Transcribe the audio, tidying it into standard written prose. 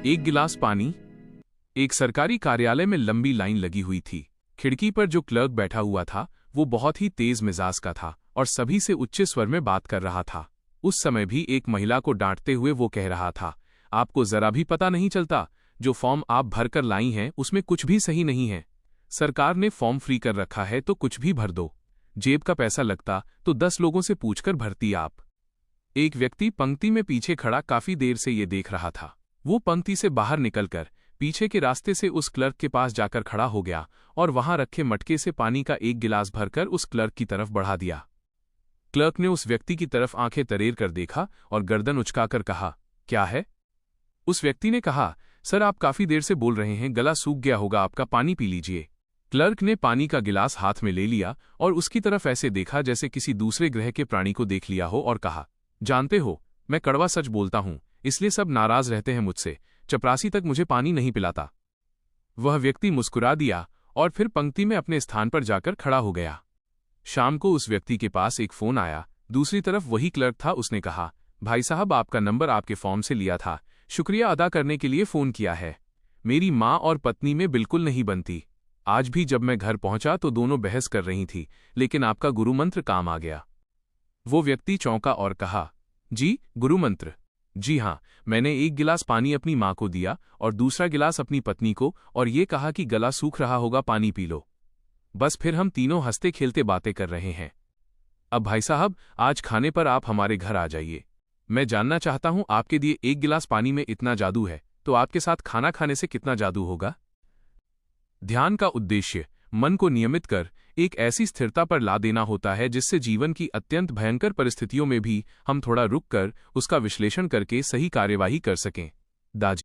एक गिलास पानी। एक सरकारी कार्यालय में लंबी लाइन लगी हुई थी। खिड़की पर जो क्लर्क बैठा हुआ था वो बहुत ही तेज मिजाज का था और सभी से उच्च स्वर में बात कर रहा था। उस समय भी एक महिला को डांटते हुए वो कह रहा था, आपको जरा भी पता नहीं चलता? जो फॉर्म आप भरकर लाई हैं उसमें कुछ भी सही नहीं है। सरकार ने फॉर्म फ्री कर रखा है तो कुछ भी भर दो। जेब का पैसा लगता तो 10 लोगों से पूछकर भरती आप। एक व्यक्ति पंक्ति में पीछे खड़ा काफी देर से ये देख रहा था। वो पंक्ति से बाहर निकलकर पीछे के रास्ते से उस क्लर्क के पास जाकर खड़ा हो गया और वहां रखे मटके से पानी का एक गिलास भरकर उस क्लर्क की तरफ बढ़ा दिया। क्लर्क ने उस व्यक्ति की तरफ आंखें तरेर कर देखा और गर्दन उचकाकर कहा, क्या है? उस व्यक्ति ने कहा, सर आप काफी देर से बोल रहे हैं, गला सूख गया होगा आपका, पानी पी लीजिए। क्लर्क ने पानी का गिलास हाथ में ले लिया और उसकी तरफ ऐसे देखा जैसे किसी दूसरे ग्रह के प्राणी को देख लिया हो और कहा, जानते हो मैं कड़वा सच बोलता हूं, इसलिए सब नाराज रहते हैं मुझसे। चपरासी तक मुझे पानी नहीं पिलाता। वह व्यक्ति मुस्कुरा दिया और फिर पंक्ति में अपने स्थान पर जाकर खड़ा हो गया। शाम को उस व्यक्ति के पास एक फोन आया। दूसरी तरफ वही क्लर्क था। उसने कहा, भाई साहब आपका नंबर आपके फॉर्म से लिया था, शुक्रिया अदा करने के लिए फोन किया है। मेरी माँ और पत्नी में बिल्कुल नहीं बनती। आज भी जब मैं घर पहुंचा तो दोनों बहस कर रही थी, लेकिन आपका गुरुमंत्र काम आ गया। वो व्यक्ति चौंका और कहा, जी गुरुमंत्र? जी हाँ, मैंने एक गिलास पानी अपनी माँ को दिया और दूसरा गिलास अपनी पत्नी को और ये कहा कि गला सूख रहा होगा, पानी पी लो। बस फिर हम तीनों हंसते खेलते बातें कर रहे हैं। अब भाई साहब आज खाने पर आप हमारे घर आ जाइए। मैं जानना चाहता हूं आपके दिए एक गिलास पानी में इतना जादू है तो आपके साथ खाना खाने से कितना जादू होगा। ध्यान का उद्देश्य मन को नियमित कर एक ऐसी स्थिरता पर ला देना होता है जिससे जीवन की अत्यंत भयंकर परिस्थितियों में भी हम थोड़ा रुक कर उसका विश्लेषण करके सही कार्यवाही कर सकें। दाजी।